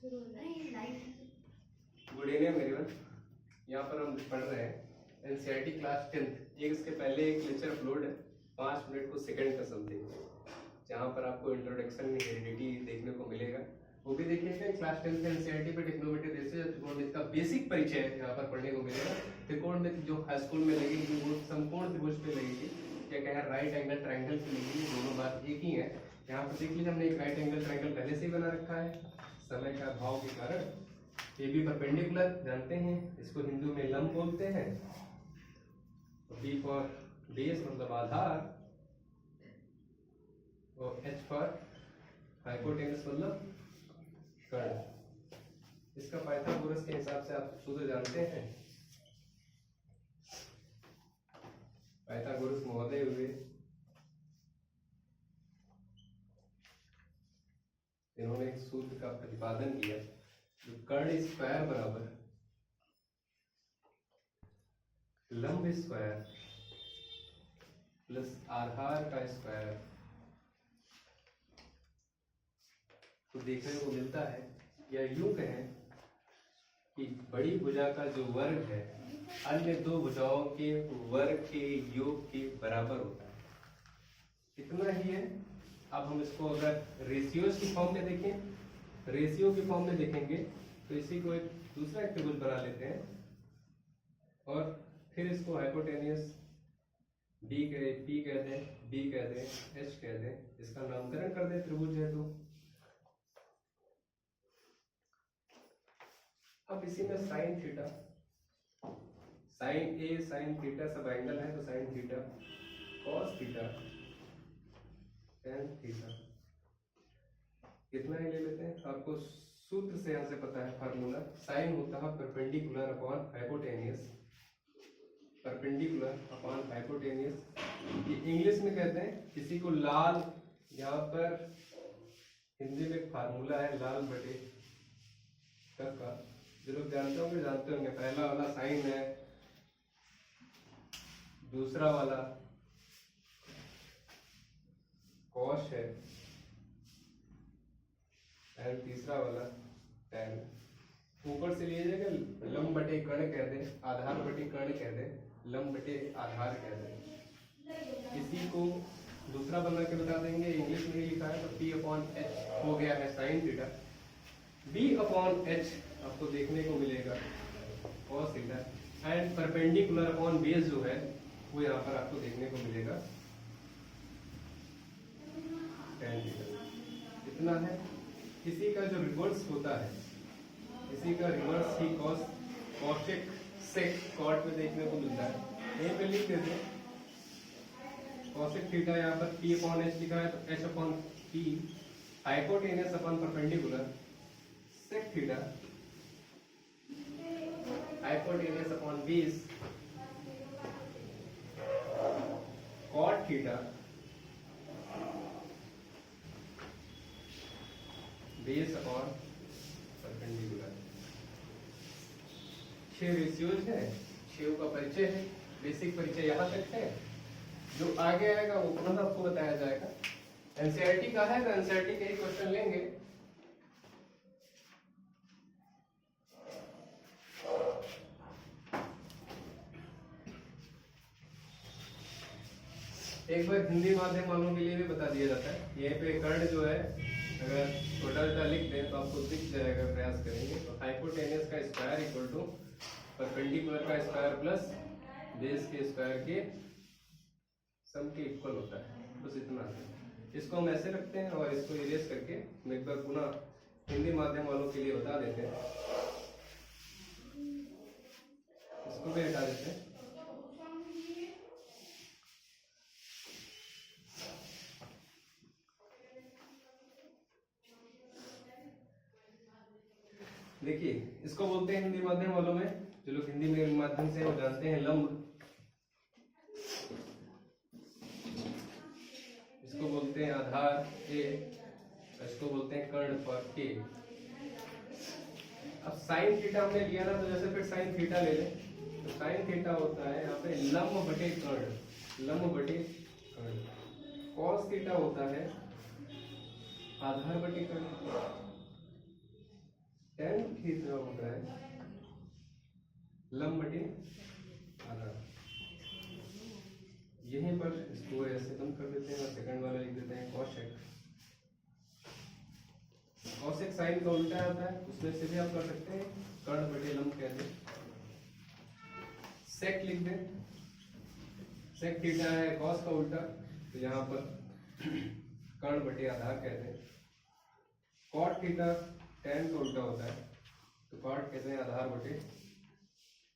Good evening everyone. यहाँ पर हम पढ़ रहे हैं एनसीईआरटी क्लास 10। इसके पहले एक लेक्चर अपलोड है 5 मिनट को सेकंड का समथिंग, जहाँ पर आपको इंट्रोडक्शन हेरिडिटी देखने को मिलेगा, वो भी देखिएगा। क्लास 10 के एनसीईआरटी पे ट्रिग्नोमेट्री जैसे त्रिकोणमिति का बेसिक परिचय यहाँ पर पढ़ने को मिलेगा। त्रिकोणमिति जो हाई स्कूल में लगेगी वो समकोण त्रिभुज पे लगेगी, क्या कहें राइट एंगल ट्रायंगल पे लगेगी, दोनों बात एक ही है। यहाँ पर देख लीजिए, हमने एक राइट एंगल ट्रायंगल पहले से ही बना रखा है, समय का अभाव के कारण। ये भी परपेंडिकुलर जानते हैं, इसको हिंदी में लंब बोलते हैं। बी फॉर बेस मतलब आधार, और एच फॉर हाइपोटेनस मतलब कर्ण। इसका पाइथागोरस के हिसाब से आप सूत्र जानते हैं। पाइथागोरस महोदय हुए, इन्होंने एक सूत्र का प्रतिपादन किया, कर्ण स्क्वायर बराबर लंब स्क्वायर प्लस आधार का स्क्वायर तो देखने को मिलता है। या यूं कहें कि बड़ी भुजा का जो वर्ग है अन्य दो भुजाओं के वर्ग के योग के बराबर होता है। इतना ही है। अब हम इसको अगर रेशियोज की फॉर्म में देखें, रेशियो की फॉर्म में देखेंगे तो इसी को एक दूसरा एक त्रिभुज बना लेते हैं और फिर इसको हाइपोटेनियस डी कह, पी कह दें, बी कह दें, एच कह दें, इसका नामकरण कर दें त्रिभुज है तो। अब इसी में साइन थीटा, साइन ए साइन थीटा सब एंगल है तो sine theta, cos theta, tan theta, कितना ही ले लेते हैं। आपको सूत्र से यहाँ से पता है फार्मूला, साइन होता है perpendicular upon hypotenuse, perpendicular upon hypotenuse. ये इंग्लिश में कहते हैं, किसी को लाल, यहाँ पर हिंदी में एक फार्मूला है लाल बटे कब का, जो लोग जानते होंगे। पहला वाला साइन है, दूसरा वाला कॉस है, और तीसरा वाला टैन। ऊपर से लीजिएगा लंब बटे कर्ण कह दें, आधार बटे कर्ण कह दें, लंब बटे आधार कह दें। इसी को दूसरा बना के बता देंगे, इंग्लिश में ही लिखा है तो P अपॉन एच हो गया है sine theta. B upon H आपको देखने को मिलेगा cos theta, and perpendicular upon base जो है वो यहाँ पर आपको देखने को मिलेगा tan थीटा। इतना है। इसी का जो रिवर्स होता है, इसी का रिवर्स ही कॉसेक सेक कॉट में देखने को मिलता है। यहीं पे लिख देते हैं कॉसेक थीटा, यहाँ पर P अपॉन एच लिखा है तो H upon P, hypotenuse upon perpendicular, sec theta hypotenuse upon base, cot theta base upon perpendicular. 6 ratios है, 6 का परिचय है, बेसिक परिचय यहाँ तक है। जो आगे आएगा वो पुनः आपको बताया जाएगा। एनसीईआरटी का है तो एनसीईआरटी के ही क्वेश्चन लेंगे। एक बार हिंदी माध्यम वालों के लिए भी बता दिया जाता है। यहीं पे कर्ण जो है अगर छोटा छोटा लिख दें तो आपको दिख जाएगा, प्रयास करेंगे तो हाइपोटेनस का स्क्वायर इक्वल टू परपेंडिकुलर का स्क्वायर प्लस बेस के स्क्वायर के सम के इक्वल होता है। बस इतना। इसको हम ऐसे रखते हैं और इसको इरेज करके हम एक बार पुनः हिंदी माध्यम वालों के लिए बता देते हैं। इसको भी हटा देते हैं। देखिए, इसको बोलते हैं हिंदी माध्यम वालों में, जो लोग हिंदी में माध्यम से वो जानते हैं, लंब। इसको बोलते हैं आधार ए, इसको बोलते हैं कर्ण पर के। अब साइन थीटा हमने लिया ना, तो जैसे फिर साइन थीटा ले लें तो साइन थीटा होता है यहाँ पे लंब बटे कर्ण, लंब बटे कर्ण। कॉस थीटा होता है आधार बटे कर्ण। ही इतना होता है लंब बटे आधा। यहीं पर इसको ऐसे बंद कर देते हैं और सेकंड वाला लिख देते हैं कॉसेक। कॉसेक साइन का उल्टा आता है, उसमें से भी आप कर सकते हैं कर्ण बटे लंब कहते हैं। सेक लिख दें, सेक थीटा है कॉस का उल्टा, तो यहाँ पर कर्ण बटे आधार कहते हैं। कॉट थीटा टैन का उल्टा होता है, तो कॉट कहते हैं आधार बटे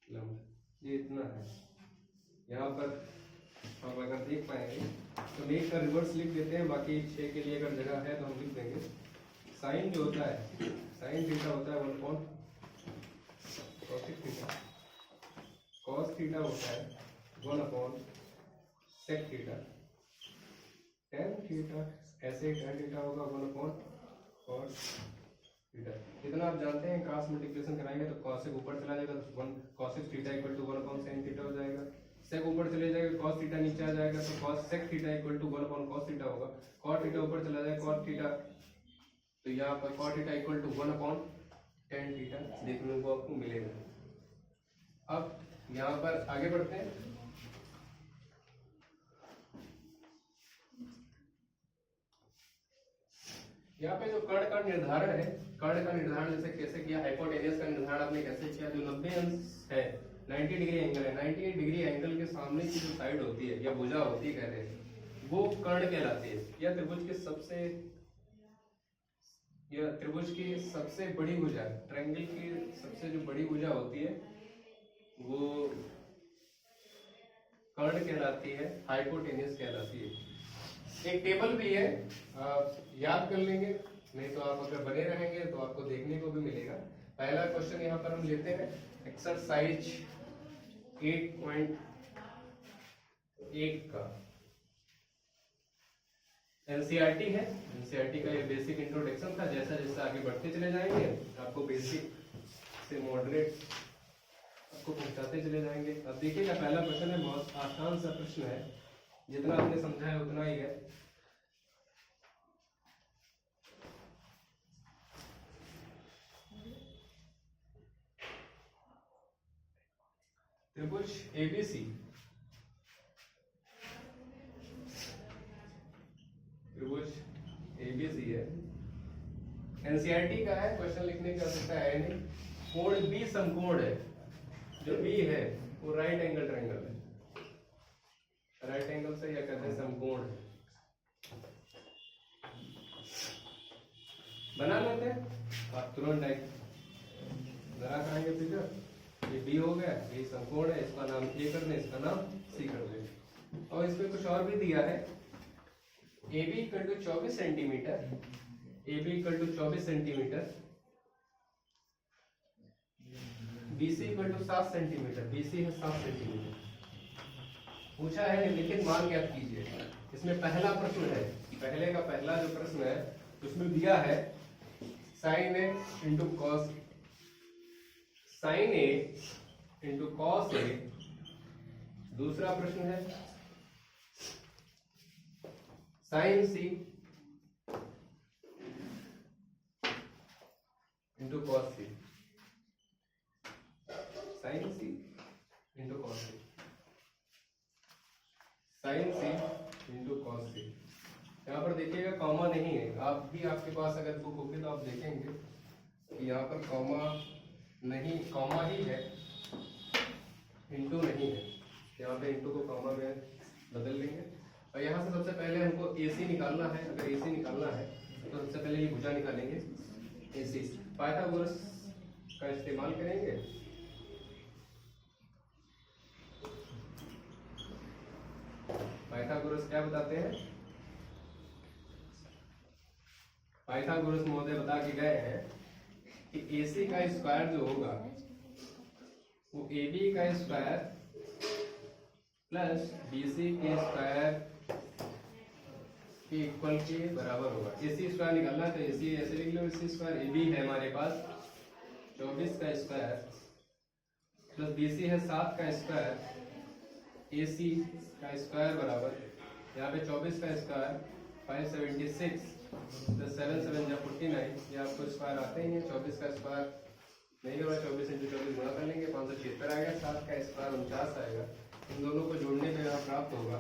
लंब। ये इतना है। यहाँ पर आप अगर देख पाएंगे तो मेक का रिवर्स लिख देते हैं, बाकी 6 के लिए अगर जगह है तो हम लिख देंगे। साइन जो होता है, साइन थीटा होता है 1 upon cosec theta, cos theta होता है 1 upon sec theta, tan theta ऐसे टैन थीटा होगा 1 अपॉन कॉस थीटा। इतना आप जानते हैं, क्रॉस मल्टीप्लिकेशन कराएंगे तो कॉसेक ऊपर चला जाएगा तो 1 cosec theta equal to 1 upon sine theta हो जाएगा। सेक ऊपर चले जाएगा, कॉस थीटा नीचे आ जाएगा तो cos sec theta equal to 1 upon cos theta होगा। कॉट थीटा ऊपर चला जाएगा, कॉट थीटा, तो यहाँ पर cot theta equal to 1 upon tan theta देखने को आपको मिलेगा। अब यहाँ पर आगे बढ़ते हैं। यहाँ पे जो कर्ण का निर्धारण है, कर्ण का निर्धारण जैसे कैसे किया, हाइपोटेनियस का निर्धारण आपने कैसे किया, जो 90 अंश है 90 डिग्री एंगल है, 90 डिग्री एंगल के सामने की जो साइड होती है या भुजा होती है कहते हैं, वो कर्ण कहलाती है। या त्रिभुज की सबसे बड़ी भुजा, ट्रायंगल की सबसे जो बड़ी भुजा होती है वो कर्ण कहलाती है, हाइपोटेनियस कहलाती है। एक टेबल भी है, आप याद कर लेंगे, नहीं तो आप अगर बने रहेंगे तो आपको देखने को भी मिलेगा। पहला क्वेश्चन यहाँ पर हम लेते हैं एक्सरसाइज 8.8 का, एनसीईआरटी है। एनसीईआरटी का ये बेसिक इंट्रोडक्शन था। जैसा जैसा आगे बढ़ते चले जाएंगे आपको बेसिक से मॉडरेट आपको पहुंचाते चले जाएंगे। अब देखिएगा पहला क्वेश्चन है, बहुत आसान सा प्रश्न है, जितना आपने समझा है उतना ही है। त्रिभुज एबीसी, त्रिभुज एबीसी है, एनसीईआरटी का है, क्वेश्चन लिखने की आवश्यकता है नहीं। कोण बी समकोण है, जो बी है वो राइट एंगल ट्रायंगल है, राइट एंगल से या कहते हैं समकोण है। बना लेते हैं आप तुरंत जरा करेंगे फिगर, ये बी हो गया, ये समकोण है, इसका नाम ए कर दें, इसका नाम सी कर दें। और इसमें कुछ और भी दिया है, A B equal to 24 centimetre, A B equal to 24 centimetre, BC equal to 7 centimetre, BC है 7 सेंटीमीटर पूछा है, लेकिन मान ज्ञात कीजिए। इसमें पहला प्रश्न है, पहले का पहला जो प्रश्न है उसमें दिया है sign A into cos, sign A into cos A. दूसरा प्रश्न है साइन सी इंटू कॉस सी, साइन सी इंटू कॉस सी, साइन सी इंटू कॉस सी। यहाँ पर देखिएगा कॉमा नहीं है, आप भी आपके पास अगर बुक होगी तो आप देखेंगे कि यहाँ पर कॉमा नहीं, कॉमा ही है, इंटू नहीं है। यहाँ पे इंटू को कॉमा में बदल लेंगे। और यहाँ से सबसे पहले हमको AC निकालना है। अगर AC निकालना है तो सबसे पहले ये भुजा निकालेंगे AC, पाइथागोरस का इस्तेमाल करेंगे। पाइथागोरस क्या बताते हैं, पाइथागोरस महोदय बता के गए हैं कि AC का स्क्वायर जो होगा वो AB का स्क्वायर प्लस BC के स्क्वायर के इक्वल के बराबर होगा। AC स्क्वायर निकालना है तो AC ऐसे लिख लो, AC स्क्वायर, AB है हमारे पास 24 का स्क्वायर प्लस BC है 7 का स्क्वायर, AC का स्क्वायर बराबर, यहाँ पे 24 का स्क्वायर 576 प्लस 7 7 या 49, ये आपको स्क्वायर आते ही है। 24 का स्क्वायर नहीं होगा 24 इंटू 24 गुणा कर लेंगे, 576 आएगा, 7 का स्क्वायर 49 आएगा। इन दोनों को जोड़ने पे यहाँ प्राप्त होगा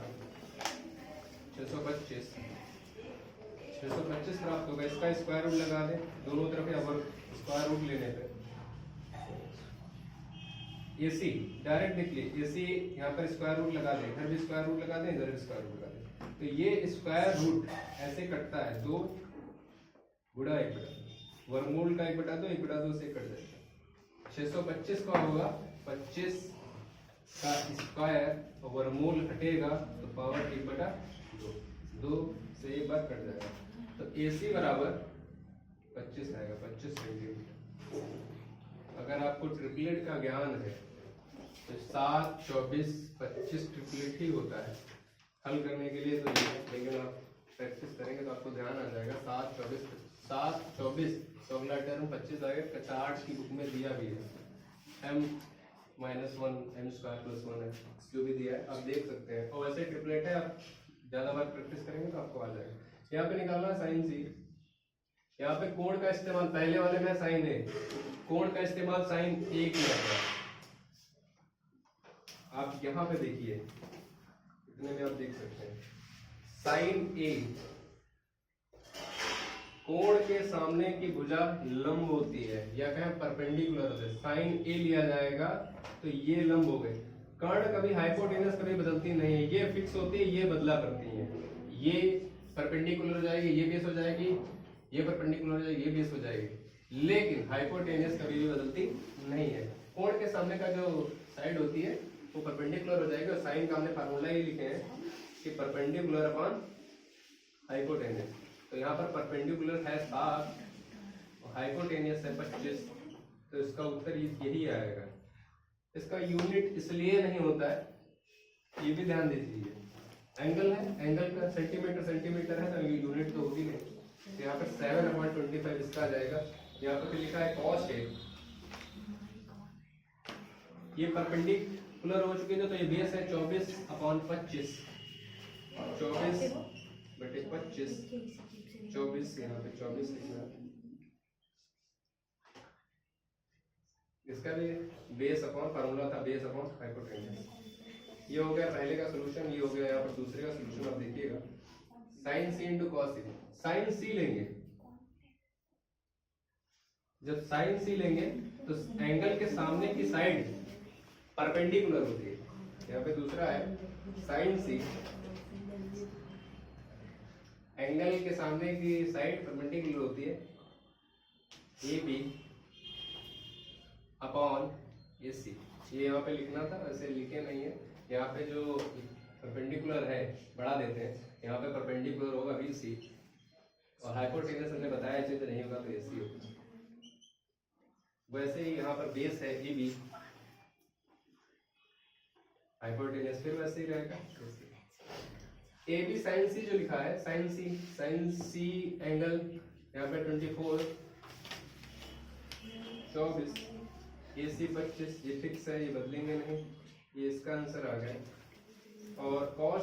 625 प्राप्त होगा। इसका स्क्वायर रूट लगा दें दोनों तरफ, या स्क्वायर रूट लेने पे AC डायरेक्ट देख लिए, AC यहाँ पर स्क्वायर रूट लगा दें, इधर भी स्क्वायर रूट लगा दें, इधर भी स्क्वायर रूट लगा दें, तो ये स्क्वायर रूट ऐसे कटता है 2 गुणा 1/2, वर्गमूल का 1/2 1/2 से कट जाएगा। 625 का होगा 25 का स्क्वायर और वर्गमूल हटेगा तो पावर 1/2, 2 से एक बार कट जाएगा, तो AC बराबर 25 आएगा, 25 सेंटीमीटर। अगर आपको ट्रिपलेट का ज्ञान है तो 7, 24, 25 ट्रिपलेट ही होता है। हल करने के लिए तो ये, लेकिन आप प्रैक्टिस करेंगे तो आपको ध्यान आ जाएगा। 7, 24 तो अगला टर्म 25 आएगा। कक्षा 8 की बुक में दिया भी है, m-1 m² + 1 है, जो भी दिया है आप देख सकते हैं। और वैसे ट्रिपलेट है, आप ज्यादा बार प्रैक्टिस करेंगे तो आपको आ जाएगा। यहाँ पे निकालना है साइन सी। यहाँ पे कोण का इस्तेमाल, पहले वाले में साइन है, कोण का इस्तेमाल साइन ए किया गया। आप यहाँ पे देखिए, इतने में आप देख सकते हैं साइन ए, कोण के सामने की भुजा लंब होती है या कहें परपेंडिकुलर होते हैं। साइन ए लिया जाएगा तो ये लंब हो गए। कर्ण कभी हाइपोटेनस कभी बदलती नहीं है, ये फिक्स होती है, ये बदला करती है। ये परपेंडिकुलर हो जाएगी, ये बेस हो जाएगी, ये परपेंडिकुलर हो जाएगी, ये बेस हो जाएगी, लेकिन हाइपोटेनस कभी भी बदलती नहीं है। कोण के सामने का जो साइड होती है वो परपेंडिकुलर हो जाएगी। और साइन का हमने फार्मूला ही लिखे हैं कि परपेंडिकुलर अपॉन हाइपोटेनस। तो यहाँ पर परपेंडिकुलर है 7 और हाइपोटेनियस है 25, तो इसका उत्तर यही आएगा। इसका यूनिट इसलिए नहीं होता है, ये भी ध्यान दीजिए, एंगल है, एंगल का सेंटीमीटर है तो यूनिट तो होगी नहीं। तो यहाँ पर 7/25 इसका आ जाएगा। यहाँ पर लिखा है cos है, ये परपेंडिकुलर हो चुके थे तो ये बेस है 24/25, 24/25, 24 यहाँ पे 24 लिखना। इसका भी बेस अपॉन फार्मूला था, बेस अपॉन हाइपोटेनस। ये हो गया पहले का सॉल्यूशन, ये हो गया यहाँ पर दूसरे का सॉल्यूशन। आप देखिएगा साइन सी इंटू कॉस सी। साइन सी लेंगे, जब साइन सी लेंगे तो एंगल के सामने की साइड परपेंडिकुलर होती है। यहाँ पे दूसरा है साइन सी, एंगल के सामने की साइड परपेंडिकुलर होती है, ए बी अपॉन ए सी। ये यहाँ पे लिखना था, वैसे लिखे नहीं है। यहाँ पे जो परपेंडिकुलर है बढ़ा देते हैं, यहाँ पे परपेंडिकुलर होगा बी सी और हाइपोटेनस हमने बताया चाहिए नहीं होगा तो ए सी होगा। वैसे ही यहाँ पर बेस है ए बी, हाइपोटेनस फिर वैसे ही रहेगा। ए बी साइन सी जो लिखा है, साइन सी एंगल यहाँ पे 24, 24, ए सी 25, ये फिक्स है, ये बदलेंगे नहीं, ये इसका आंसर आ गया। और cos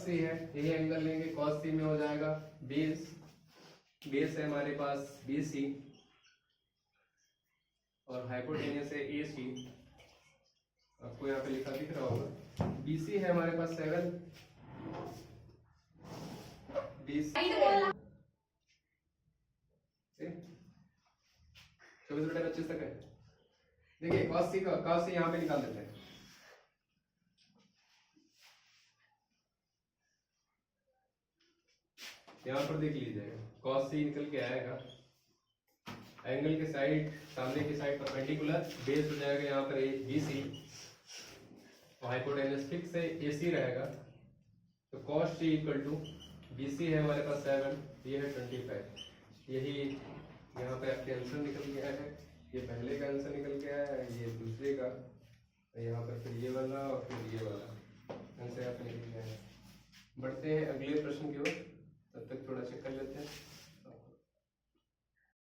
सी है, यही एंगल लेंगे, cos सी में हो जाएगा बेस है हमारे पास बी सी और हाइपोटेनियस है ए सी। आपको यहाँ पे लिखा दिख रहा होगा, BC है हमारे पास 7, BC 24/25 तक है। देखिए cos सी यहाँ पे निकाल देते हैं। यहाँ पर देख लीजिएगा cos सी निकल के आएगा, एंगल के साइड सामने की साइड परपेंडिकुलर, बेस हो जाएगा यहाँ पर BC और हाइपोटेनस फिक्स है AC रहेगा। तो cos t = BC है हमारे पास 7, ये है 25। यही यहाँ पे आपके आंसर निकल गया है। ये पहले का आंसर निकल गया है, ये दूसरे का, यहाँ पर फिर ये वाला और फिर ये वाला आंसर यहाँ पे निकल गया है। बढ़ते हैं अगले प्रश्न की ओर, तब तक थोड़ा चेक कर लेते हैं।